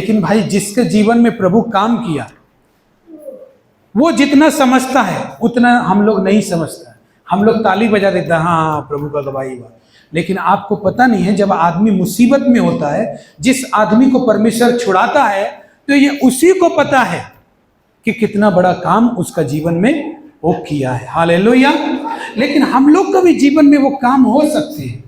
लेकिन भाई जिसके जीवन में प्रभु काम किया वो जितना समझता है उतना हम लोग नहीं समझता। हम लोग ताली बजा देते हैं, हाँ हाँ प्रभु का गवाही हुआ। लेकिन आपको पता नहीं है, जब आदमी मुसीबत में होता है, जिस आदमी को परमेश्वर छुड़ाता है, तो ये उसी को पता है कि कितना बड़ा काम उसका जीवन में वो किया है। हालेलुया। लेकिन हम लोग का भी जीवन में वो काम हो सकते हैं,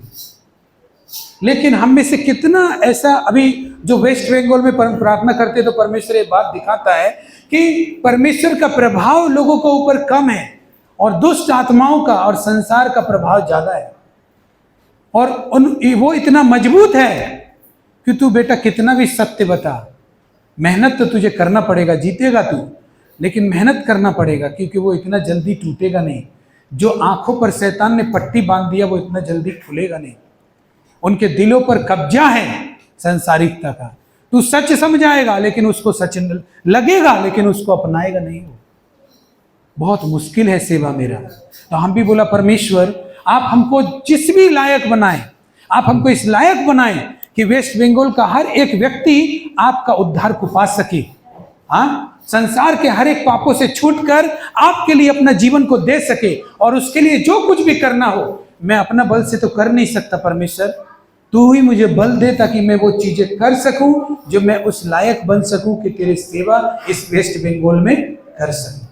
लेकिन हम में से कितना ऐसा, अभी जो वेस्ट बंगाल में प्रार्थना करते तो परमेश्वर ये बात दिखाता है कि परमेश्वर का प्रभाव लोगों के ऊपर कम है और दुष्ट आत्माओं का और संसार का प्रभाव ज्यादा है। और वो इतना मजबूत है कि तू बेटा कितना भी सत्य बता, मेहनत तो तुझे करना पड़ेगा, जीतेगा तू, लेकिन मेहनत करना पड़ेगा, क्योंकि वो इतना जल्दी टूटेगा नहीं। जो आंखों पर शैतान ने पट्टी बांध दिया वो इतना जल्दी खुलेगा नहीं। उनके दिलों पर कब्जा है संसारिकता का। तू सच समझाएगा लेकिन उसको सच लगेगा, लेकिन उसको अपनाएगा नहीं। हो बहुत मुश्किल है सेवा मेरा। तो हम भी बोला परमेश्वर आप हमको जिस भी लायक बनाएं, आप हमको इस लायक बनाएं कि वेस्ट बंगाल का हर एक व्यक्ति आपका उद्धार को पा सके। हाँ, संसार के हर एक पापों से छूटकर आपके लिए अपना जीवन को दे सके, और उसके लिए जो कुछ भी करना हो, मैं अपना बल से तो कर नहीं सकता परमेश्वर, तू ही मुझे बल दे ताकि मैं वो चीजें कर सकूं जो मैं उस लायक बन सकूं कि तेरी सेवा इस वेस्ट बंगाल में कर सकूं।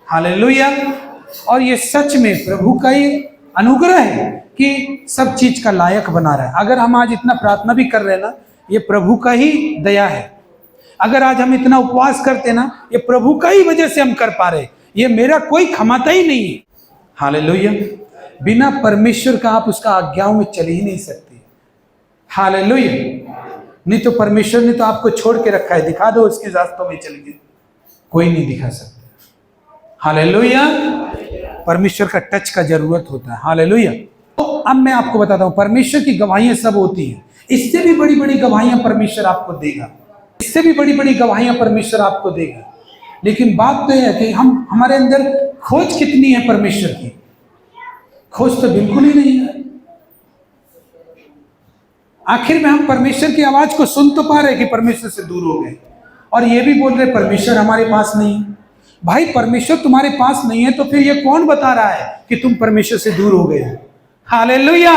हालेलुया। और ये सच में प्रभु का ही अनुग्रह है कि सब चीज का लायक बना रहा है। अगर हम आज इतना प्रार्थना भी कर रहे हैं ना, ये प्रभु का ही दया है। अगर आज हम इतना उपवास करते ना, ये प्रभु का ही वजह से हम कर पा रहे, ये मेरा कोई क्षमता ही नहीं है। हालेलुया। बिना परमेश्वर का आप उसका आज्ञाओं में चल ही नहीं सकते। हालेलुया। नहीं तो परमेश्वर ने तो आपको छोड़ के रखा है, दिखा दो उसके रास्तों में चलिए, कोई नहीं दिखा सकता। हालेलुया। परमेश्वर का टच का जरूरत होता है। हालेलुया। तो अब मैं आपको बताता हूं, परमेश्वर की गवाहियां सब होती हैं, इससे भी बड़ी बड़ी गवाहियां परमेश्वर आपको देगा, इससे भी बड़ी बड़ी गवाहियां परमेश्वर आपको देगा। लेकिन बात तो यह है कि हमारे अंदर खोज कितनी है परमेश्वर की? खोज तो बिल्कुल ही नहीं है। आखिर में हम परमेश्वर की आवाज को सुन तो पा रहे कि परमेश्वर से दूर हो गए, और ये भी बोल रहे परमेश्वर हमारे पास नहीं है। भाई परमेश्वर तुम्हारे पास नहीं है तो फिर ये कौन बता रहा है कि तुम परमेश्वर से दूर हो गए? हालेलुया।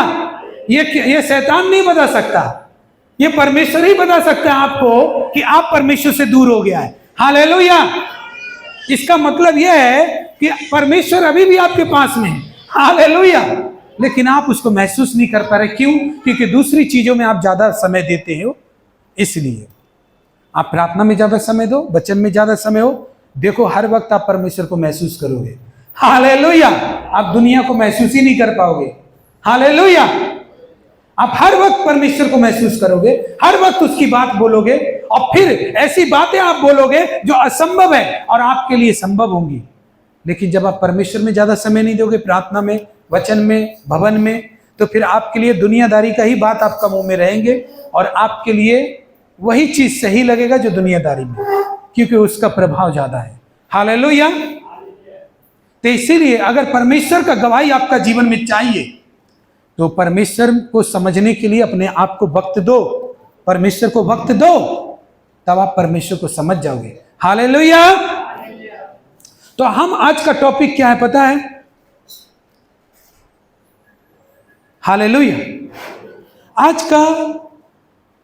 ये शैतान नहीं बता सकता, ये परमेश्वर ही बता सकता है आपको कि आप परमेश्वर से दूर हो गया है। हालेलुया। इसका मतलब यह है कि परमेश्वर अभी भी आपके पास में है। हालेलुया। लेकिन आप उसको महसूस नहीं कर पा रहे। क्यों? क्योंकि दूसरी चीजों में आप ज्यादा समय देते हो। इसलिए आप प्रार्थना में ज्यादा समय दो, वचन में ज्यादा समय हो, देखो हर वक्त आप परमेश्वर को महसूस करोगे। हालेलुया। आप दुनिया को महसूस ही नहीं कर पाओगे। हालेलुया। आप हर वक्त परमेश्वर को महसूस करोगे, हर वक्त उसकी बात बोलोगे, और फिर ऐसी बातें आप बोलोगे जो असंभव है और आपके लिए संभव होंगी। लेकिन जब आप परमेश्वर में ज्यादा समय नहीं दोगे, प्रार्थना में, वचन में, भवन में, तो फिर आपके लिए दुनियादारी का ही बात आपका मुंह में रहेंगे, और आपके लिए वही चीज सही लगेगा जो दुनियादारी में, क्योंकि उसका प्रभाव ज्यादा है। हालेलुया। तो इसीलिए अगर परमेश्वर का गवाही आपका जीवन में चाहिए तो परमेश्वर को समझने के लिए अपने आप को वक्त दो, परमेश्वर को वक्त दो, तब आप परमेश्वर को समझ जाओगे। हालेलुया। तो हम आज का टॉपिक क्या है पता है? हालेलुया। आज का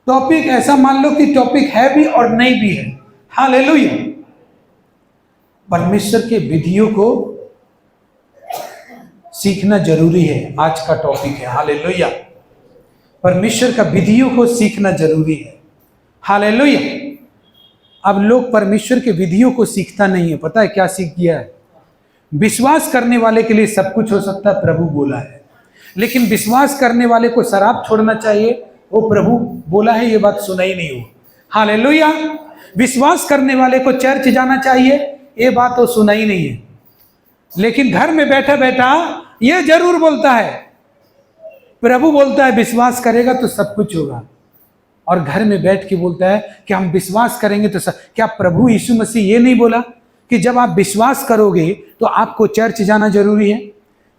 टॉपिक ऐसा मान लो कि टॉपिक है भी और नहीं भी है। हालेलुया। परमेश्वर के विधियों को सीखना जरूरी है, आज का टॉपिक है। हालेलुया। परमेश्वर का विधियों को सीखना जरूरी है। हालेलुया। अब लोग परमेश्वर के विधियों को सीखता नहीं है। पता है क्या सीख गया है? विश्वास करने वाले के लिए सब कुछ हो सकता है, प्रभु बोला है, लेकिन विश्वास करने वाले को शराब छोड़ना चाहिए, वो प्रभु बोला है, ये बात सुना ही नहीं हो। हालेलुया। विश्वास करने वाले को चर्च जाना चाहिए, ये बात तो सुना ही नहीं है, लेकिन घर में बैठा बैठा ये जरूर बोलता है, प्रभु बोलता है विश्वास करेगा तो सब कुछ होगा, और घर में बैठ के बोलता है कि हम विश्वास करेंगे तो सब। क्या प्रभु यीशु मसीह ये नहीं बोला कि जब आप विश्वास करोगे तो आपको चर्च जाना जरूरी है?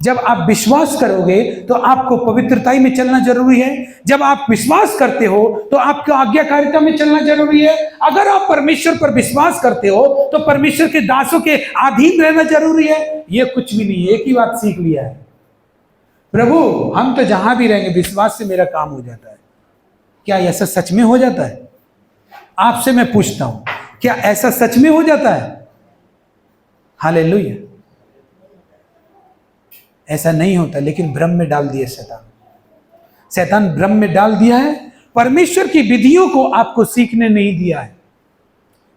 जब आप विश्वास करोगे तो आपको पवित्रताई में चलना जरूरी है। जब आप विश्वास करते हो तो आपको आज्ञाकारिता में चलना जरूरी है। अगर आप परमेश्वर पर विश्वास करते हो तो परमेश्वर के दासों के अधीन रहना जरूरी है। ये कुछ भी नहीं, एक ही बात सीख लिया है, प्रभु हम तो जहां भी रहेंगे विश्वास से मेरा काम हो जाता है। क्या ऐसा सच में हो जाता है? आपसे मैं पूछता हूं, क्या ऐसा सच में हो जाता है? हालेलुया। ऐसा नहीं होता, लेकिन भ्रम में डाल दिया शैतान भ्रम में डाल दिया है। परमेश्वर की विधियों को आपको सीखने नहीं दिया है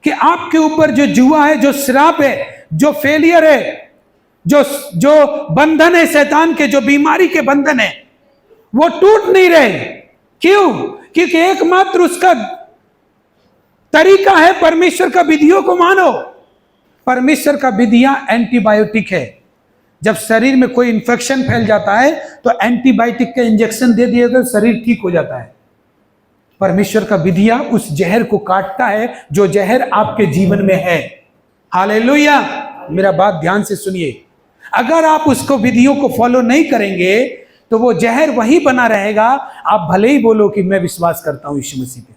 कि आपके ऊपर जो जुआ है, जो श्राप है, जो फेलियर है, जो बंधन है शैतान के, जो बीमारी के बंधन है, वो टूट नहीं रहे। क्यों? क्योंकि एकमात्र उसका तरीका है परमेश्वर का विधियों को मानो। परमेश्वर का विधियां एंटीबायोटिक है। जब शरीर में कोई इंफेक्शन फैल जाता है तो एंटीबायोटिक का इंजेक्शन दे दिया तो शरीर ठीक हो जाता है। परमेश्वर का विधियां उस जहर को काटता है जो जहर आपके जीवन में है। हालेलुया। मेरा बात ध्यान से सुनिए। अगर आप उसको विधियों को फॉलो नहीं करेंगे तो वो जहर वही बना रहेगा। आप भले ही बोलो कि मैं विश्वास करता हूं यीशु मसीह पे,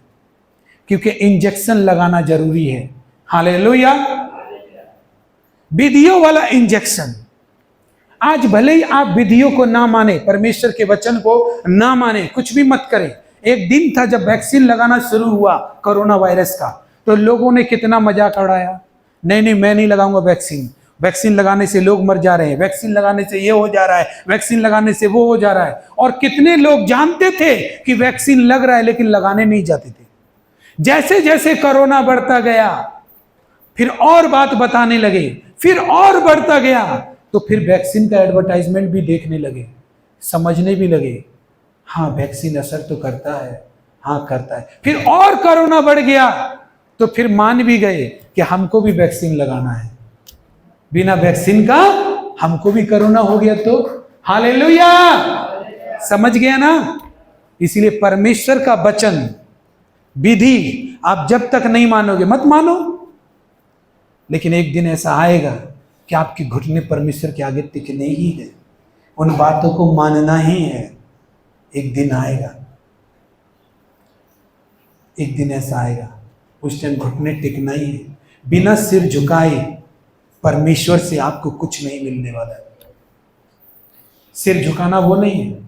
क्योंकि इंजेक्शन लगाना जरूरी है। हालेलुया। विधियों वाला इंजेक्शन। आज भले ही आप विधियों को ना माने, परमेश्वर के वचन को ना माने, कुछ भी मत करें। एक दिन था जब वैक्सीन लगाना शुरू हुआ कोरोना वायरस का, तो लोगों ने कितना मजाक उड़ाया। नहीं मैं नहीं लगाऊंगा वैक्सीन, वैक्सीन लगाने से लोग मर जा रहे हैं, वैक्सीन लगाने से ये हो जा रहा है, वैक्सीन लगाने से वो हो जा रहा है। और कितने लोग जानते थे कि वैक्सीन लग रहा है लेकिन लगाने नहीं जाते थे। जैसे जैसे कोरोना बढ़ता गया फिर और बात बताने लगे, फिर और बढ़ता गया, तो फिर वैक्सीन का एडवर्टाइजमेंट भी देखने लगे, समझने भी लगे, हाँ वैक्सीन असर तो करता है, हाँ करता है। फिर और कोरोना बढ़ गया तो फिर मान भी गए कि हमको भी वैक्सीन लगाना है। बिना वैक्सीन का हमको भी कोरोना हो गया तो हालेलुया। समझ गया ना? इसलिए परमेश्वर का वचन, विधि आप जब तक नहीं मानोगे मत मानो, लेकिन एक दिन ऐसा आएगा कि आपके घुटने परमेश्वर के आगे टिकने ही है, उन बातों को मानना ही है। एक दिन आएगा, एक दिन ऐसा आएगा, उस टाइम घुटने टिकना ही है। बिना सिर झुकाए परमेश्वर से आपको कुछ नहीं मिलने वाला है। सिर झुकाना वो नहीं है।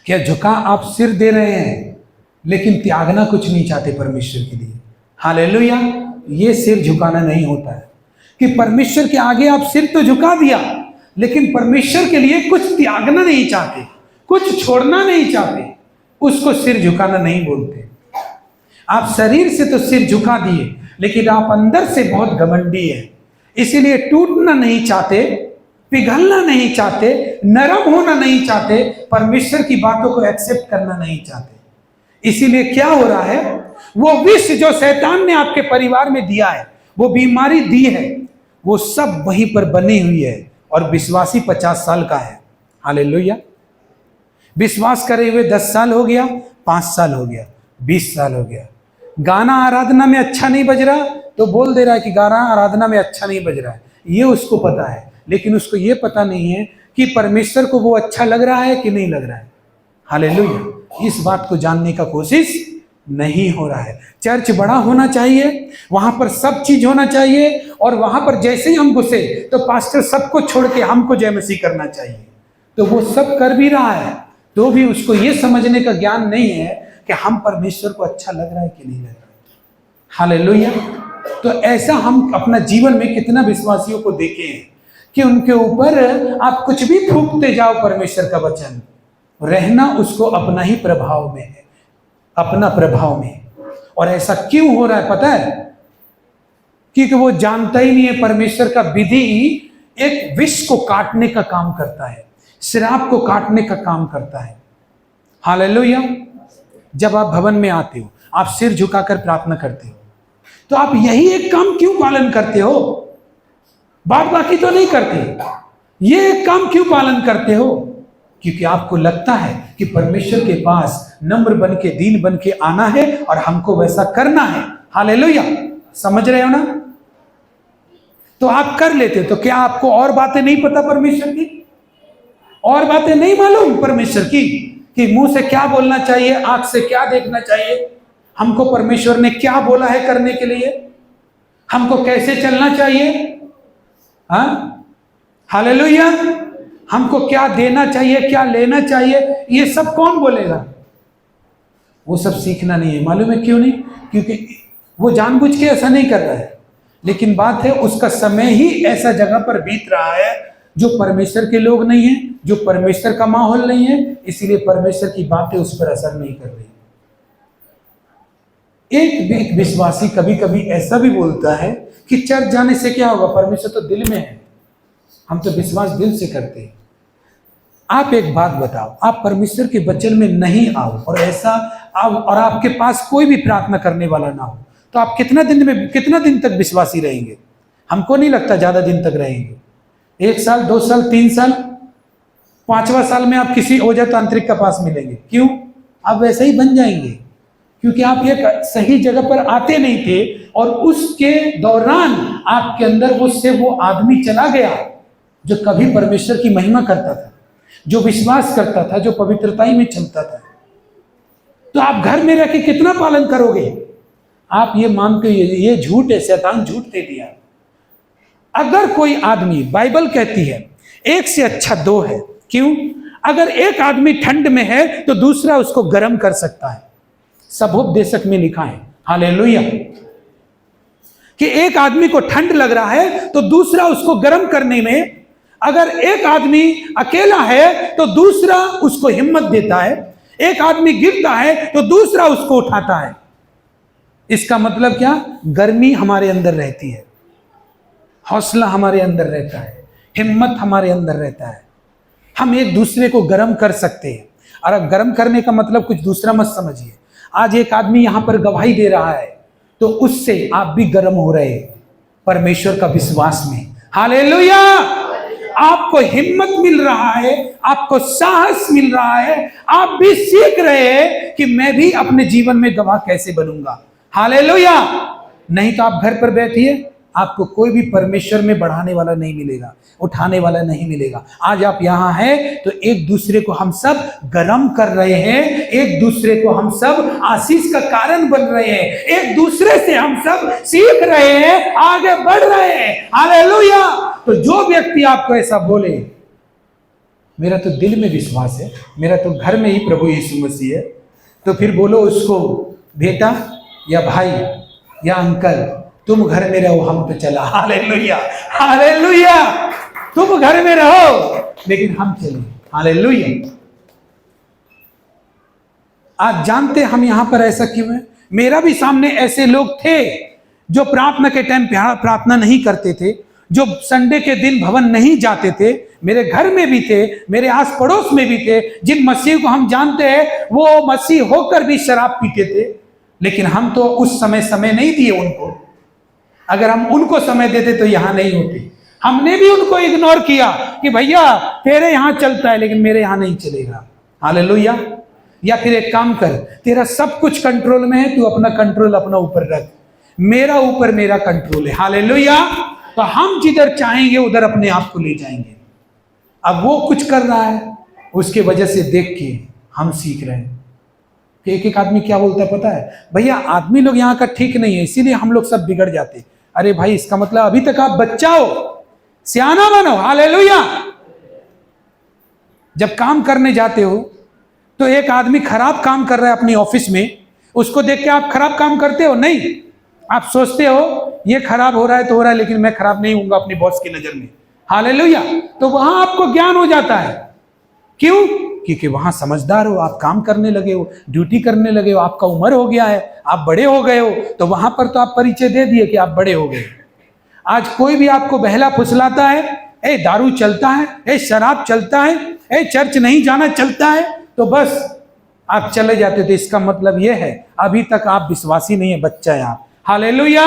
क्या झुका आप सिर दे रहे हैं लेकिन त्यागना कुछ नहीं चाहते परमेश्वर के लिए। हालेलुया। ये सिर झुकाना नहीं होता है कि परमेश्वर के आगे आप सिर तो झुका दिया लेकिन परमेश्वर के लिए कुछ त्यागना नहीं चाहते, कुछ छोड़ना नहीं चाहते, उसको सिर झुकाना नहीं बोलते। आप शरीर से तो सिर झुका दिए लेकिन आप अंदर से बहुत घमंडी है, इसीलिए टूटना नहीं चाहते, पिघलना नहीं चाहते, नरम होना नहीं चाहते, परमेश्वर की बातों को एक्सेप्ट करना नहीं चाहते। इसीलिए क्या हो रहा है, वो विष जो शैतान ने आपके परिवार में दिया है, वो बीमारी दी है, वो सब वहीं पर बनी हुई है। और विश्वासी 50 साल का है। हालेलुया। विश्वास करे हुए 10 साल हो गया, 5 साल हो गया, 20 साल हो गया। गाना आराधना में अच्छा नहीं बज रहा तो बोल दे रहा है कि गाना आराधना में अच्छा नहीं बज रहा है, ये उसको पता है। लेकिन उसको ये पता नहीं है कि परमेश्वर को वो अच्छा लग रहा है कि नहीं लग रहा है। हालेलुया। इस बात को जानने का कोशिश नहीं हो रहा है। चर्च बड़ा होना चाहिए, वहां पर सब चीज होना चाहिए, और वहां पर जैसे ही हम घुसे तो पास्टर सबको छोड़ के हमको जय मसीह करना चाहिए। तो वो सब कर भी रहा है तो भी उसको ये समझने का ज्ञान नहीं है कि हम परमेश्वर को अच्छा लग रहा है कि नहीं लग रहा है। हालेलुया। तो ऐसा हम अपना जीवन में कितना विश्वासियों को देखे हैं कि उनके ऊपर आप कुछ भी थूकते जाओ परमेश्वर का वचन, रहना उसको अपना ही प्रभाव में है, अपना प्रभाव में। और ऐसा क्यों हो रहा है पता है? क्योंकि वो जानता ही नहीं है परमेश्वर का विधि एक विष को काटने का काम करता है, श्राप को काटने का काम करता है। हालेलुया। जब आप भवन में आते हो, आप सिर झुकाकर प्रार्थना करते हो, तो आप यही एक काम क्यों पालन करते हो? बात बाकी तो नहीं करते, ये एक काम क्यों पालन करते हो? क्योंकि आपको लगता है कि परमेश्वर के पास नम्र बन के, दीन बन के आना है और हमको वैसा करना है। हालेलुया। समझ रहे हो ना? तो आप कर लेते। तो क्या आपको और बातें नहीं पता परमेश्वर की? और बातें नहीं मालूम परमेश्वर की, कि मुंह से क्या बोलना चाहिए, आंख से क्या देखना चाहिए, हमको परमेश्वर ने क्या बोला है करने के लिए, हमको कैसे चलना चाहिए। हाँ, हालेलुया। हमको क्या देना चाहिए, क्या लेना चाहिए, ये सब कौन बोलेगा? वो सब सीखना नहीं है। मालूम है क्यों नहीं? क्योंकि वो जानबूझ के ऐसा नहीं कर रहा है, लेकिन बात है उसका समय ही ऐसा जगह पर बीत रहा है जो परमेश्वर के लोग नहीं है, जो परमेश्वर का माहौल नहीं है, इसीलिए परमेश्वर की बातें उस पर असर नहीं कर रही। एक विश्वासी कभी कभी ऐसा भी बोलता है कि चर्च जाने से क्या होगा, परमेश्वर तो दिल में है, हम तो विश्वास दिल से करते हैं। आप एक बात बताओ, आप परमेश्वर के वचन में नहीं आओ और ऐसा और आपके पास कोई भी प्रार्थना करने वाला ना हो, तो आप कितना दिन तक विश्वासी रहेंगे? हमको नहीं लगता ज्यादा दिन तक रहेंगे। 1 साल, 2 साल, 3 साल, 5वां साल में आप किसी ओझा तांत्रिक के पास मिलेंगे। क्यों? आप वैसे ही बन जाएंगे, क्योंकि आप एक सही जगह पर आते नहीं थे और उसके दौरान आपके अंदर वो आदमी चला गया जो कभी परमेश्वर की महिमा करता था, जो विश्वास करता था, जो पवित्रताई में चलता था। तो आप घर में रह के कितना पालन करोगे? आप ये मानते हो ये झूठ है, शैतान झूठ दे दिया। अगर कोई आदमी, बाइबल कहती है 1 से अच्छा 2 है। क्यों? अगर एक आदमी ठंड में है तो दूसरा उसको गर्म कर सकता है। सबोपदेशक में लिखा है, हालेलुया, कि एक आदमी को ठंड लग रहा है तो दूसरा उसको गर्म करने में, अगर एक आदमी अकेला है तो दूसरा उसको हिम्मत देता है, एक आदमी गिरता है तो दूसरा उसको उठाता है। इसका मतलब क्या? गर्मी हमारे अंदर रहती है, हौसला हमारे अंदर रहता है, हिम्मत हमारे अंदर रहता है। हम एक दूसरे को गर्म कर सकते हैं। और अब गर्म करने का मतलब कुछ दूसरा मत समझिए। आज एक आदमी यहां पर गवाही दे रहा है तो उससे आप भी गर्म हो रहे हैं परमेश्वर का विश्वास में। हालेलुया। आपको हिम्मत मिल रहा है, आपको साहस मिल रहा है, आप भी सीख रहे हैं कि मैं भी अपने जीवन में गवाह कैसे बनूंगा। हालेलुया। नहीं तो आप घर पर बैठिए, आपको कोई भी परमेश्वर में बढ़ाने वाला नहीं मिलेगा, उठाने वाला नहीं मिलेगा। आज आप यहां हैं तो एक दूसरे को हम सब गर्म कर रहे हैं, एक दूसरे को हम सब आशीष का कारण बन रहे हैं, एक दूसरे से हम सब सीख रहे हैं, आगे बढ़ रहे हैं। हालेलुया। तो जो व्यक्ति आपको ऐसा बोले, मेरा तो दिल में विश्वास है, मेरा तो घर में ही प्रभु यीशु मसीह है, तो फिर बोलो उसको, बेटा या भाई या अंकल, तुम घर में रहो, हम तो चला। Hallelujah, hallelujah. तुम घर में रहो लेकिन हम चले। हालेलुया। आज जानते हम यहां पर ऐसा क्यों है? मेरा भी सामने ऐसे लोग थे जो प्रार्थना के टाइम प्रार्थना नहीं करते थे, जो संडे के दिन भवन नहीं जाते थे, मेरे घर में भी थे, मेरे आस पड़ोस में भी थे, जिन मसीह को हम जानते हैं वो मसीह होकर भी शराब पीते थे। लेकिन हम तो उस समय नहीं दिए उनको। अगर हम उनको समय देते तो यहां नहीं होते। हमने भी उनको इग्नोर किया कि भैया तेरे यहां चलता है लेकिन मेरे यहां नहीं चलेगा। हालेलुया। या फिर एक काम कर, तेरा सब कुछ कंट्रोल में है, तू अपना कंट्रोल अपना ऊपर रख, मेरा ऊपर मेरा कंट्रोल है। हालेलुया। तो हम जिधर चाहेंगे उधर अपने आप को ले जाएंगे। अब वो कुछ कर रहा है, उसके वजह से देख के हम सीख रहे हैं। एक आदमी क्या बोलता है पता है? भैया आदमी लोग यहाँ का ठीक नहीं है, इसीलिए हम लोग सब बिगड़ जाते। अरे भाई, इसका मतलब अभी तक आप बच्चा हो, सियाना बनो। हालेलुया। जब काम करने जाते हो तो एक आदमी खराब काम कर रहा है अपनी ऑफिस में, उसको देख के आप खराब काम करते हो? नहीं, आप सोचते हो ये खराब हो रहा है तो हो रहा है, लेकिन मैं खराब नहीं हूंगा अपनी बॉस की नजर में। हालेलुया। तो वहां आपको ज्ञान हो जाता है। क्यों? क्योंकि वहां समझदार हो, आप काम करने लगे हो, ड्यूटी करने लगे हो, आपका उम्र हो गया है, आप बड़े हो गए हो, तो वहां पर तो आप परिचय दे दिए कि आप बड़े हो गए। आज कोई भी आपको बहला फुसलाता है, ए दारू चलता है, ए शराब चलता है, ए चर्च नहीं जाना चलता है, तो बस आप चले जाते थे। इसका मतलब यह है अभी तक आप विश्वासी नहीं है, बच्चा है आप। हालेलुया।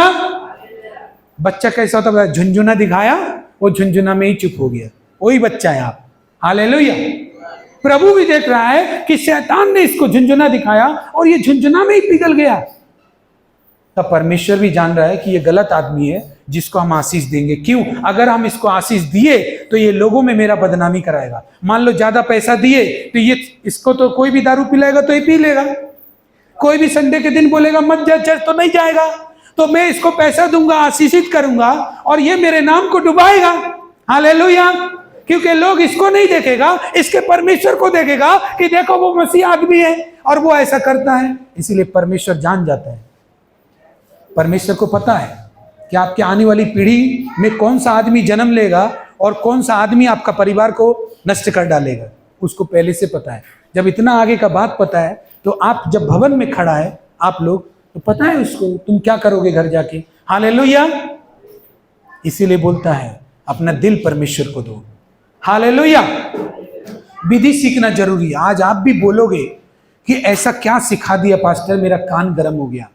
बच्चा कैसा होता है? झुंझुना दिखाया, वो झुंझुना में ही चुप हो गया, वही बच्चा है आप। हालेलुया। प्रभु भी देख रहा है कि शैतान ने इसको झुंझुना दिखाया और ये झुंझुना में ही पिघल गया। तब परमेश्वर भी जान रहा है कि ये गलत आदमी है जिसको हम आशीष देंगे। क्यों? अगर हम इसको आशीष दिए तो ये लोगों में मेरा बदनामी कराएगा। मान लो ज्यादा पैसा दिए तो ये इसको तो कोई भी दारू पिलाएगा तो ये पी लेगा, कोई भी संडे के दिन बोलेगा मत जा चर्च तो नहीं जाएगा, तो मैं इसको पैसा दूंगा, आशीषित करूंगा और ये मेरे नाम को डुबाएगा। हालेलुया। क्योंकि लोग इसको नहीं देखेगा, इसके परमेश्वर को देखेगा कि देखो वो मसीह आदमी है और वो ऐसा करता है। इसीलिए परमेश्वर जान जाता है, परमेश्वर को पता है कि आपके आने वाली पीढ़ी में कौन सा आदमी जन्म लेगा और कौन सा आदमी आपका परिवार को नष्ट कर डालेगा, उसको पहले से पता है। जब इतना आगे का बात पता है तो आप जब भवन में खड़ा है आप लोग, तो पता है उसको तुम क्या करोगे घर जाके। हालेलुया। इसीलिए बोलता है अपना दिल परमेश्वर को दो। हालेलुया। विधि सीखना जरूरी है। आज आप भी बोलोगे कि ऐसा क्या सिखा दिया पास्टर, मेरा कान गर्म हो गया।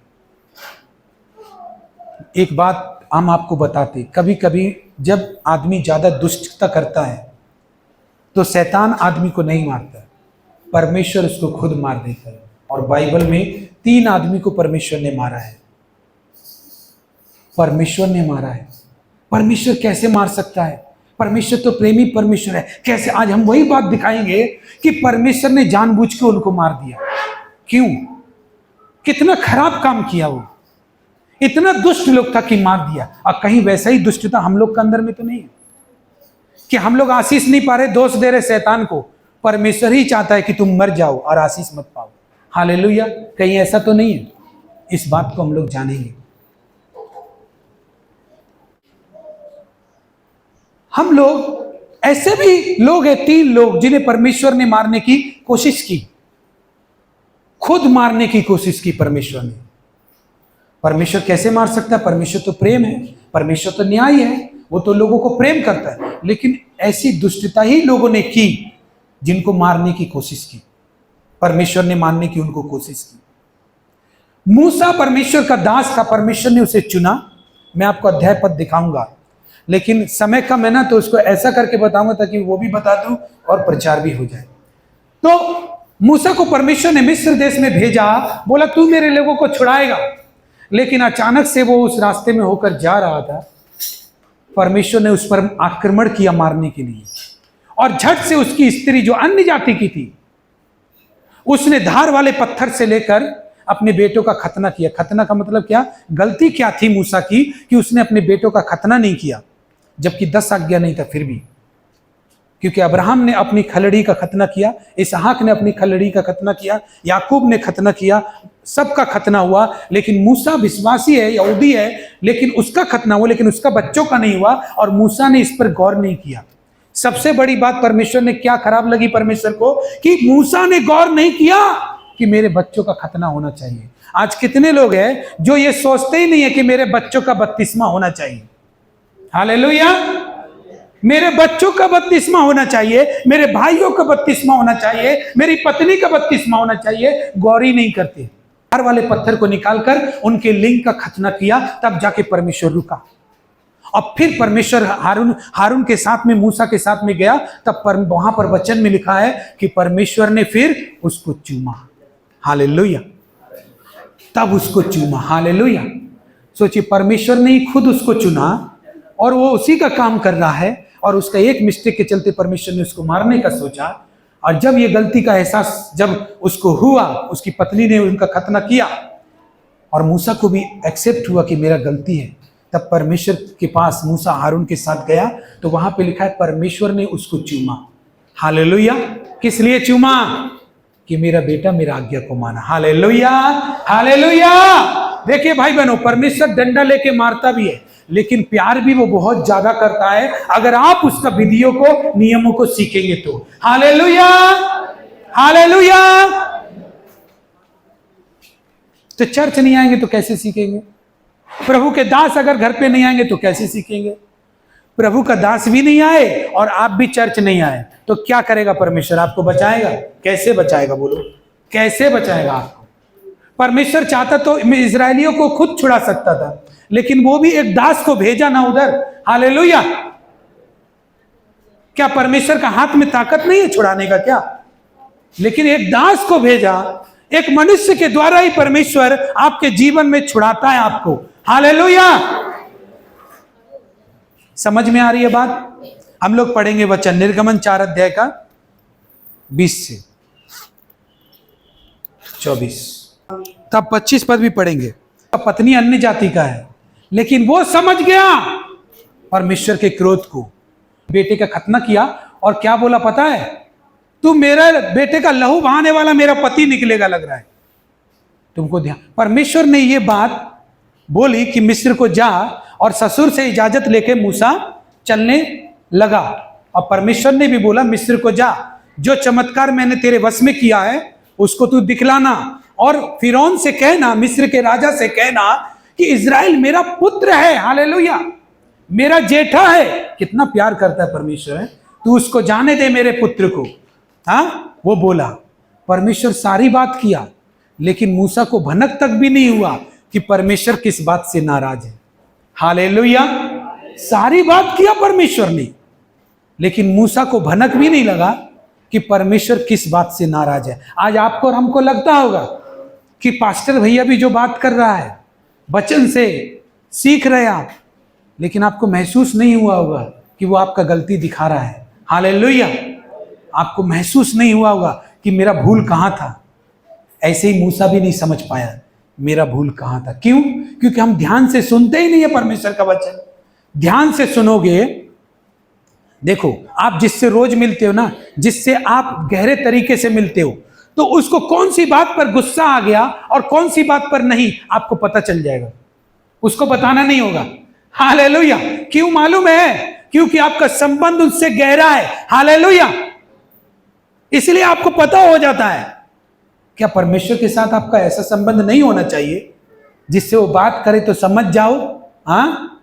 एक बात हम आपको बताते, कभी कभी जब आदमी ज्यादा दुष्टता करता है तो शैतान आदमी को नहीं मारता, परमेश्वर उसको खुद मार देता है। और बाइबल में 3 आदमी को परमेश्वर ने मारा है, परमेश्वर ने मारा है। परमेश्वर कैसे मार सकता है? परमेश्वर तो प्रेमी परमेश्वर है। कैसे? आज हम वही बात दिखाएंगे कि परमेश्वर ने जानबूझ के उनको मार दिया। क्यों? कितना खराब काम किया, वो इतना दुष्ट लोग था कि मार दिया। और कहीं वैसा ही दुष्टता हम लोग के अंदर में तो नहीं है कि हम लोग आशीष नहीं पा रहे, दोष दे रहे शैतान को। परमेश्वर ही चाहता है कि तुम मर जाओ और आशीष मत पाओ। हालेलुया। कहीं ऐसा तो नहीं है? इस बात को हम लोग जानेंगे। हम लोग ऐसे भी लोग हैं, 3 लोग जिन्हें परमेश्वर ने मारने की कोशिश की, खुद मारने की कोशिश की परमेश्वर ने। परमेश्वर कैसे मार सकता है? परमेश्वर तो प्रेम है, परमेश्वर तो न्याय है, वो तो लोगों को प्रेम करता है। लेकिन ऐसी दुष्टता ही लोगों ने की जिनको मारने की कोशिश की, परमेश्वर ने मारने की उनको कोशिश की। मूसा परमेश्वर का दास था, परमेश्वर ने उसे चुना। मैं आपको अध्याय पद दिखाऊंगा, लेकिन समय कम है ना, तो उसको ऐसा करके बताऊंगा ताकि वो भी बता दूं और प्रचार भी हो जाए। तो मूसा को परमेश्वर ने मिस्र देश में भेजा, बोला तू मेरे लोगों को छुड़ाएगा। लेकिन अचानक से वो उस रास्ते में होकर जा रहा था, परमेश्वर ने उस पर आक्रमण किया मारने के लिए, और झट से उसकी स्त्री जो अन्य जाति की थी, उसने धार वाले पत्थर से लेकर अपने बेटों का खतना किया। खतना का मतलब क्या? गलती क्या थी मूसा की कि उसने अपने बेटों का खतना नहीं किया, जबकि 10 आज्ञा नहीं था फिर भी। क्योंकि अब्राहम ने अपनी खलड़ी का खतना किया, इसहाक ने अपनी खलड़ी का खतना किया, याकूब ने खतना किया, सबका खतना हुआ। लेकिन मूसा विश्वासी है, यहूदी है, लेकिन उसका खतना हुआ, लेकिन उसका बच्चों का नहीं हुआ। और मूसा ने इस पर गौर नहीं किया। सबसे बड़ी बात परमेश्वर ने क्या खराब लगी परमेश्वर को कि मूसा ने गौर नहीं किया कि मेरे बच्चों का खतना होना चाहिए। आज कितने लोग हैं जो ये सोचते ही नहीं है कि मेरे बच्चों का बपतिस्मा होना चाहिए। हालेलुया। मेरे बच्चों का बपतिस्मा होना चाहिए, मेरे भाइयों का बपतिस्मा होना चाहिए, मेरी पत्नी का बपतिस्मा होना चाहिए। गौर ही नहीं करते। धार वाले पत्थर को निकालकर उनके लिंग का खतना किया, तब जाके परमेश्वर रुका। और फिर परमेश्वर हारून के साथ में, मूसा के साथ में गया, तब वहां पर वचन में लिखा है कि परमेश्वर ने फिर उसको चूमा। हालेलुया। तब उसको चूमा। हालेलुया। सोचिए, परमेश्वर ने ही खुद उसको चुना और वो उसी का काम कर रहा है, और उसका एक मिस्टेक के चलते परमेश्वर ने उसको मारने का सोचा। और जब ये गलती का एहसास जब उसको हुआ, उसकी पत्नी ने उनका खतना किया और मूसा को भी एक्सेप्ट हुआ कि मेरा गलती है, तब परमेश्वर के पास मूसा हारून के साथ गया, तो वहां पे लिखा है परमेश्वर ने उसको चूमा। हालेलुया। किस लिए चूमा? कि मेरा बेटा मेरा आज्ञा को माना। हालेलुया। हालेलुया। देखिए भाई बहनों, परमेश्वर डंडा लेके मारता भी है, लेकिन प्यार भी वो बहुत ज्यादा करता है, अगर आप उसका विधियों को, नियमों को सीखेंगे तो। हालेलुया। हालेलुया। तो चर्च नहीं आएंगे तो कैसे सीखेंगे? प्रभु के दास अगर घर पे नहीं आएंगे तो कैसे सीखेंगे? प्रभु का दास भी नहीं आए और आप भी चर्च नहीं आए तो क्या करेगा परमेश्वर? आपको बचाएगा? कैसे बचाएगा? बोलो, कैसे बचाएगा आपको? परमेश्वर चाहता तो इजरायलियों को खुद छुड़ा सकता था, लेकिन वो भी एक दास को भेजा ना उधर। हालेलुया। क्या परमेश्वर का हाथ में ताकत नहीं है छुड़ाने का क्या? लेकिन एक दास को भेजा। एक मनुष्य के द्वारा ही परमेश्वर आपके जीवन में छुड़ाता है आपको। हालेलुया। समझ में आ रही है बात? हम लोग पढ़ेंगे वचन निर्गमन 4 अध्याय का 20 से 24, तब 25 पद भी पढ़ेंगे। पत्नी अन्य जाति का है, लेकिन वो समझ गया परमेश्वर के क्रोध को, बेटे का खतना किया और क्या बोला पता है, तू मेरा बेटे का लहू बहाने वाला मेरा पति निकलेगा लग रहा है, तुमको ध्यान। परमेश्वर ने ये बात बोली कि मिस्र को जा, और ससुर से इजाजत लेके मूसा चलने लगा। और परमेश्वर ने भी बोला मिस्र को जा, जो चमत्कार मैंने तेरे वश में किया है उसको तू दिखलाना, और फिरौन से कहना, मिस्र के राजा से कहना कि इज़राइल मेरा पुत्र है, हालेलुया, मेरा जेठा है। कितना प्यार करता है परमेश्वर है, तू उसको जाने दे मेरे पुत्र को। हाँ, वो बोला। परमेश्वर सारी बात किया, लेकिन मूसा को भनक तक भी नहीं हुआ कि परमेश्वर किस बात से नाराज है। हालेलुया, सारी बात किया परमेश्वर ने, लेकिन मूसा को भनक भी नहीं लगा कि परमेश्वर किस बात से नाराज है। आज आपको और हमको लगता होगा कि पास्टर भैया भी जो बात कर रहा है वचन से सीख रहे आप, लेकिन आपको महसूस नहीं हुआ होगा कि वो आपका गलती दिखा रहा है। हालेलुया, आपको महसूस नहीं हुआ होगा कि मेरा भूल कहाँ था। ऐसे ही मूसा भी नहीं समझ पाया मेरा भूल कहाँ था। क्यों? क्योंकि हम ध्यान से सुनते ही नहीं है परमेश्वर का वचन। ध्यान से सुनोगे, देखो आप जिससे रोज मिलते हो ना, जिससे आप गहरे तरीके से मिलते हो, तो उसको कौन सी बात पर गुस्सा आ गया और कौन सी बात पर नहीं, आपको पता चल जाएगा। उसको बताना नहीं होगा। हालेलुया, क्यों मालूम है? क्योंकि आपका संबंध उससे गहरा है। हालेलुया, इसलिए आपको पता हो जाता है। क्या परमेश्वर के साथ आपका ऐसा संबंध नहीं होना चाहिए जिससे वो बात करे तो समझ जाओ? हाँ,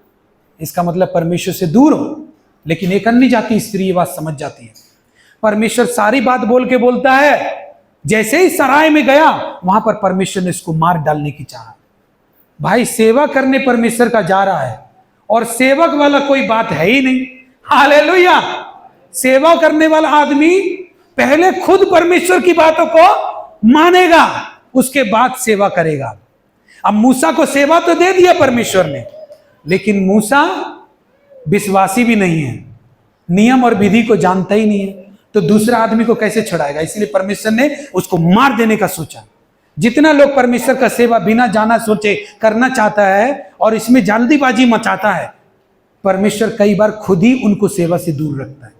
इसका मतलब परमेश्वर से दूर हो। लेकिन एक अन्य जाति स्त्री ये बात समझ जाती है। परमेश्वर सारी बात बोल के बोलता है। जैसे ही सराय में गया, वहां पर परमेश्वर ने इसको मार डालने की चाहा। भाई, सेवा करने परमेश्वर का जा रहा है और सेवक वाला कोई बात है ही नहीं। हालेलुया, सेवा करने वाला आदमी पहले खुद परमेश्वर की बातों को मानेगा, उसके बाद सेवा करेगा। अब मूसा को सेवा तो दे दिया परमेश्वर ने, लेकिन मूसा विश्वासी भी नहीं है, नियम और विधि को जानता ही नहीं है, तो दूसरा आदमी को कैसे छुड़ाएगा? इसलिए परमेश्वर ने उसको मार देने का सोचा। जितना लोग परमेश्वर का सेवा बिना जाना सोचे करना चाहता है और इसमें जल्दीबाजी मचाता है, परमेश्वर कई बार खुद ही उनको सेवा से दूर रखता है।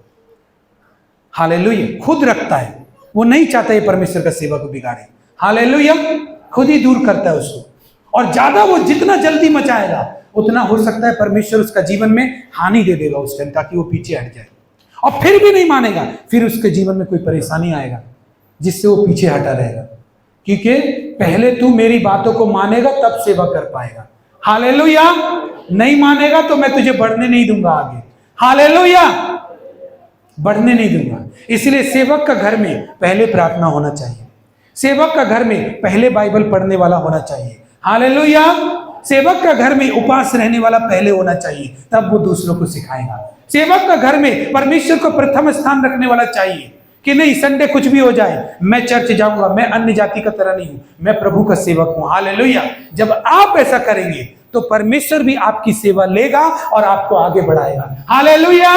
हालेलुया, खुद रखता है। वो नहीं चाहता है परमेश्वर का सेवा को बिगाड़े। हालेलुया, खुद ही दूर करता है उसको। और ज्यादा वो जितना जल्दी मचाएगा, उतना हो सकता है परमेश्वर उसका जीवन में हानि दे देगा उस टाइम, ताकि वो पीछे हट जाए। और फिर भी नहीं मानेगा, फिर उसके जीवन में कोई परेशानी आएगा जिससे वो पीछे हटा रहेगा। क्योंकि पहले तू मेरी बातों को मानेगा तब सेवा कर पाएगा। हालेलुया, नहीं मानेगा तो मैं तुझे बढ़ने नहीं दूंगा आगे। हालेलुया, बढ़ने नहीं दूंगा। इसलिए सेवक का घर में पहले प्रार्थना होना चाहिए। सेवक का घर में पहले बाइबल पढ़ने वाला होना चाहिए। हालेलुया, सेवक का घर में उपवास रहने वाला पहले होना चाहिए, तब वो दूसरों को सिखाएगा। सेवक का घर में परमेश्वर को प्रथम स्थान रखने वाला चाहिए कि नहीं, संडे कुछ भी हो जाए मैं चर्च जाऊंगा, मैं अन्य जाति का तरह नहीं हूं, मैं प्रभु का सेवक हूं। हालेलुया, जब आप ऐसा करेंगे तो परमेश्वर भी आपकी सेवा लेगा और आपको आगे बढ़ाएगा। हालेलुया,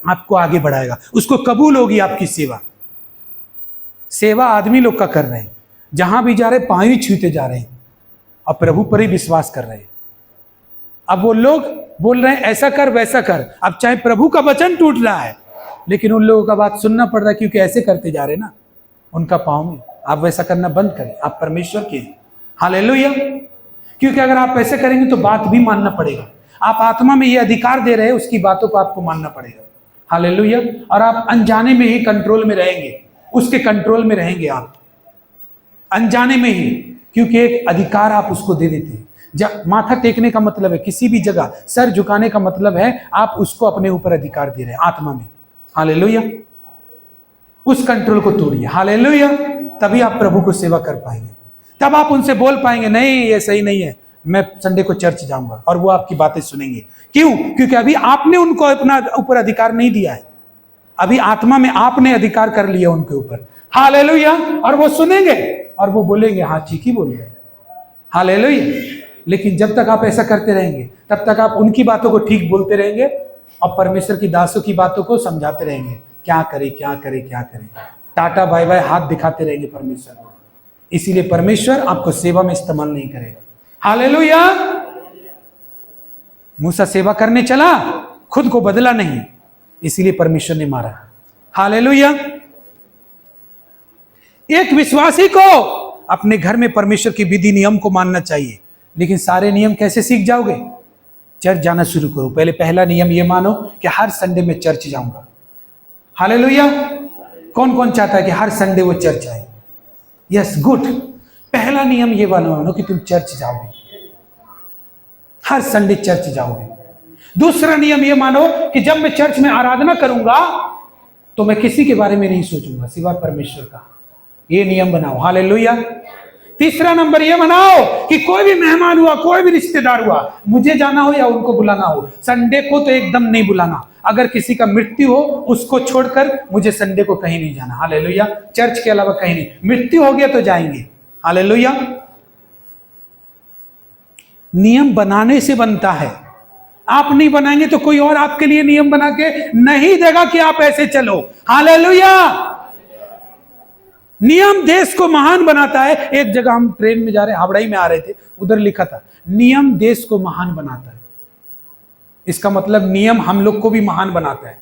आपको आगे बढ़ाएगा, उसको कबूल होगी आपकी सेवा। सेवा आदमी लोग का कर रहे हैं, जहां भी जा रहे पांव ही छूते जा रहे हैं और प्रभु पर ही विश्वास कर रहे हैं। अब वो लोग बोल रहे हैं ऐसा कर वैसा कर, अब चाहे प्रभु का वचन टूट रहा है, लेकिन उन लोगों का बात सुनना पड़ रहा है, क्योंकि ऐसे करते जा रहे ना उनका पाँव में। आप वैसा करना बंद करें, आप परमेश्वर के। हालेलुया, क्योंकि अगर आप ऐसे करेंगे तो बात भी मानना पड़ेगा। आप आत्मा में ये अधिकार दे रहे हैं, उसकी बातों को आपको मानना पड़ेगा। हालेलुया, और आप अनजाने में ही कंट्रोल में रहेंगे, उसके कंट्रोल में रहेंगे आप अनजाने में ही, क्योंकि एक अधिकार आप उसको दे देते हैं। जब माथा टेकने का मतलब है किसी भी जगह सर झुकाने का मतलब है आप उसको अपने ऊपर अधिकार दे रहे हैं आत्मा में। हालेलुया, उस कंट्रोल को तोड़िए। हालेलुया, तभी आप प्रभु को सेवा कर पाएंगे। तब आप उनसे बोल पाएंगे नहीं ये सही नहीं है, मैं संडे को चर्च जाऊंगा, और वो आपकी बातें सुनेंगे। क्यों? क्योंकि अभी आपने उनको अपना ऊपर अधिकार नहीं दिया है, अभी आत्मा में आपने अधिकार कर लिया उनके ऊपर। हालेलुया, और वो सुनेंगे और वो बोलेंगे हाँ ठीक ही बोल रहे। हालेलुया, लेकिन जब तक आप ऐसा करते रहेंगे तब तक आप उनकी बातों को ठीक बोलते रहेंगे, और परमेश्वर की दासों की बातों को समझाते रहेंगे, क्या करे क्या करे क्या करे, टाटा बाय बाय हाथ दिखाते रहेंगे परमेश्वर को। इसीलिए परमेश्वर आपको सेवा में इस्तेमाल नहीं करेगा। हालेलुया। मूसा सेवा करने चला, खुद को बदला नहीं, इसीलिए परमेश्वर ने मारा। हालेलुया। एक विश्वासी को अपने घर में परमेश्वर की विधि नियम को मानना चाहिए, लेकिन सारे नियम कैसे सीख जाओगे? चर्च जाना शुरू करो। पहले पहला नियम ये मानो कि हर संडे में चर्च जाऊंगा। हालेलुया। कौन कौन चाहता है कि हर संडे वो चर्च आए? Yes, good. पहला नियम ये मानो कि तुम चर्च जाओगे, हर संडे चर्च जाओगे। दूसरा नियम ये मानो कि जब मैं चर्च में आराधना करूंगा तो मैं किसी के बारे में नहीं सोचूंगा सिवाय परमेश्वर का। ये नियम बनाओ। हालेलुया। तीसरा नंबर ये बनाओ कि कोई भी मेहमान हुआ, कोई भी रिश्तेदार हुआ, मुझे जाना हो या उनको बुलाना हो, संडे को तो एकदम नहीं बुलाना। अगर किसी का मृत्यु हो उसको छोड़कर मुझे संडे को कहीं नहीं जाना। हालेलुया। चर्च के अलावा कहीं नहीं। मृत्यु हो गया तो जाएंगे। हालेलुया। नियम बनाने से बनता है। आप नहीं बनाएंगे तो कोई और आपके लिए नियम बना के नहीं देगा कि आप ऐसे चलो। हालेलुया। नियम देश को महान बनाता है। एक जगह हम ट्रेन में जा रहे, हावड़ाई में आ रहे थे, उधर लिखा था नियम देश को महान बनाता है। इसका मतलब नियम हम लोग को भी महान बनाता है।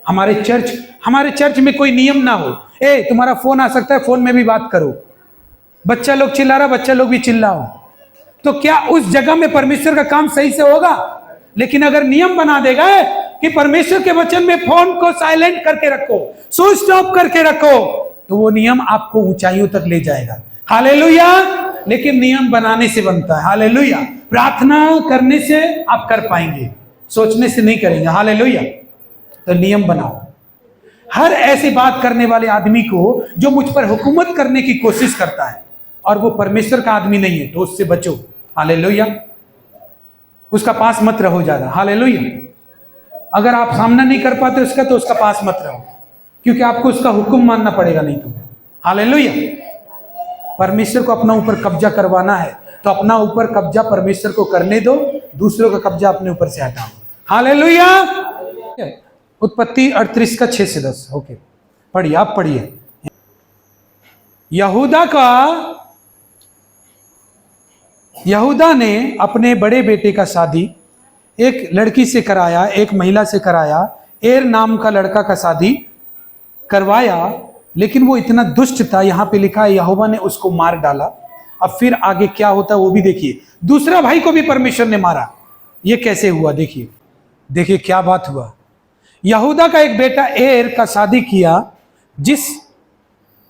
हमारे चर्च में कोई नियम ना हो। तुम्हारा फोन आ सकता है, फोन में भी बात करो। बच्चा लोग चिल्ला रहा, बच्चा लोग भी चिल्लाओ, तो क्या उस जगह में परमेश्वर का काम सही से होगा? लेकिन अगर नियम बना देगा कि परमेश्वर के वचन में फोन को साइलेंट करके रखो, स्विच ऑफ करके रखो, तो वो नियम आपको ऊंचाइयों तक ले जाएगा। हालेलुया। लेकिन नियम बनाने से बनता है। हालेलुया। प्रार्थना करने से आप कर पाएंगे, सोचने से नहीं करेंगे। हालेलुया। तो नियम बनाओ। हर ऐसी बात करने वाले आदमी को जो मुझ पर हुकूमत करने की कोशिश करता है और वो परमेश्वर का आदमी नहीं है, तो उससे बचो। हालेलुया। उसका पास मत रहो ज्यादा। हालेलुया। अगर आप सामना नहीं कर पाते उसका, तो उसका पास मत रहो, क्योंकि आपको उसका हुक्म मानना पड़ेगा नहीं तो। हालेलुया। परमेश्वर को अपना ऊपर कब्जा करवाना है तो अपना ऊपर कब्जा परमेश्वर को करने दो, दूसरों का कब्जा अपने ऊपर से हटाओ। हालेलुया। उत्पत्ति 38 का 6 से 10। ओके, पढ़िए, आप पढ़िए। यहूदा ने अपने बड़े बेटे का शादी एक लड़की से कराया, एक महिला से कराया। एर नाम का लड़का का शादी करवाया, लेकिन वो इतना दुष्ट था, यहां पे लिखा है यहोवा ने उसको मार डाला। अब फिर आगे क्या होता है वो भी देखिए। दूसरा भाई को भी परमेश्वर ने मारा। ये कैसे हुआ? देखिए क्या बात हुआ। यहूदा का एक बेटा एर का शादी किया जिस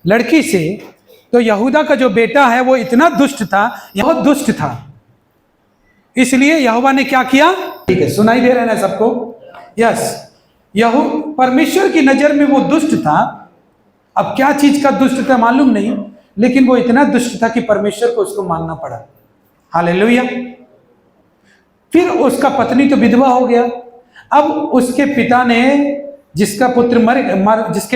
लड़की से, तो यहूदा का जो बेटा है वो इतना दुष्ट था, बहुत दुष्ट था, इसलिए यहोवा ने क्या किया? ठीक है, सुनाई दे रहा है ना सबको? यस। परमेश्वर की नजर में वो दुष्ट था। अब क्या चीज का दुष्ट था मालूम नहीं, लेकिन वो इतना दुष्ट था कि परमेश्वर को उसको मानना पड़ा। हालेलुया। फिर उसका पत्नी तो विधवा हो गया। अब उसके पिता ने, जिसके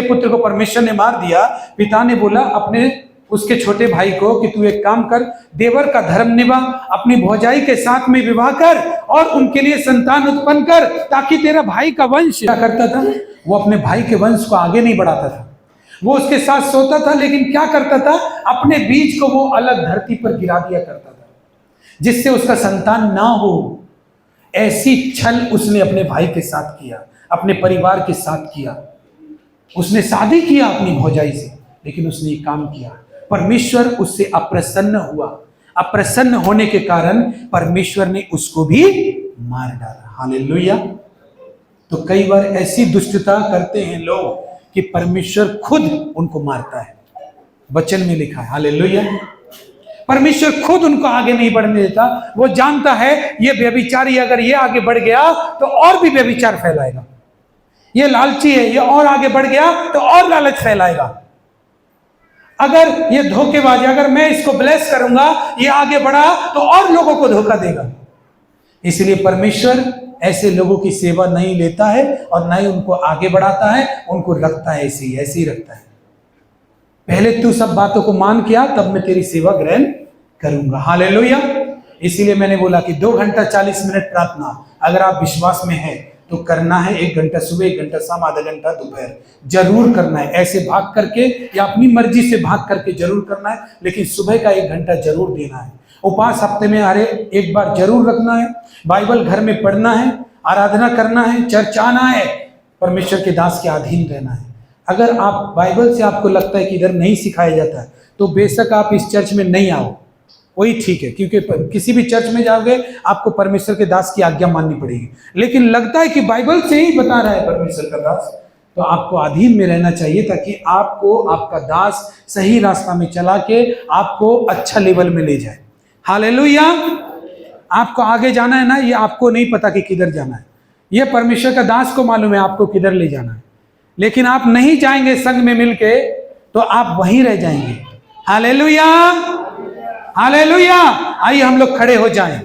पुत्र को परमेश्वर ने मार दिया, पिता ने बोला अपने उसके छोटे भाई को कि तू एक काम कर, देवर का धर्म निभा, अपनी भौजाई के साथ में विवाह कर और उनके लिए संतान उत्पन्न कर, ताकि तेरा भाई का वंश। क्या करता था वो? अपने भाई के वंश को आगे नहीं बढ़ाता था। वो उसके साथ सोता था, लेकिन क्या करता था? अपने बीज को वो अलग धरती पर गिरा दिया करता था, जिससे उसका संतान ना हो। ऐसी छल उसने अपने भाई के साथ किया, अपने परिवार के साथ किया। उसने शादी किया अपनी भौजाई से, लेकिन उसने ये काम किया। परमेश्वर उससे अप्रसन्न हुआ। अप्रसन्न होने के कारण परमेश्वर ने उसको भी मार डाला। हालेलुया। तो कई बार ऐसी दुष्टता करते हैं लोग कि परमेश्वर खुद उनको मारता है। वचन में लिखा है। हालेलुया। परमेश्वर खुद उनको आगे नहीं बढ़ने देता। वो जानता है ये व्यभिचारी अगर ये आगे बढ़ गया तो और भी व्यभिचार फैलाएगा। ये लालची है, ये और आगे बढ़ गया तो और लालच फैलाएगा। अगर ये धोखेबाज है, अगर मैं इसको ब्लेस करूंगा, ये आगे बढ़ा तो और लोगों को धोखा देगा। इसलिए परमेश्वर ऐसे लोगों की सेवा नहीं लेता है और ना ही उनको आगे बढ़ाता है, उनको रखता है ऐसे ही रखता है। पहले तू सब बातों को मान किया, तब मैं तेरी सेवा ग्रहण करूंगा। हालेलुया। इसीलिए मैंने बोला कि 2 घंटा 40 मिनट प्रार्थना, अगर आप विश्वास में हैं तो करना है। 1 घंटा सुबह, 1 घंटा शाम, आधा घंटा दोपहर, जरूर करना है। ऐसे भाग करके या अपनी मर्जी से भाग करके जरूर करना है, लेकिन सुबह का 1 घंटा जरूर देना है। उपवास हफ्ते में अरे एक बार जरूर रखना है। बाइबल घर में पढ़ना है, आराधना करना है, चर्च आना है, परमेश्वर के दास के अधीन रहना है। अगर आप बाइबल से आपको लगता है कि इधर नहीं सिखाया जाता है, तो बेशक आप इस चर्च में नहीं आओ, वही ठीक है, क्योंकि किसी भी चर्च में जाओगे आपको परमेश्वर के दास की आज्ञा माननी पड़ेगी। लेकिन लगता है कि बाइबल से ही बता रहा है परमेश्वर का दास, तो आपको अधीन में रहना चाहिए, ताकि आपको आपका दास सही रास्ता में चला के आपको अच्छा लेवल में ले जाए। हालेलुया। आपको आगे जाना है ना, ये आपको नहीं पता कि किधर जाना है, ये परमेश्वर का दास को मालूम है आपको किधर ले जाना है। लेकिन आप नहीं जाएंगे संग में मिलके, तो आप वहीं रह जाएंगे। Hallelujah, hallelujah. आइए हम लोग खड़े हो जाएं।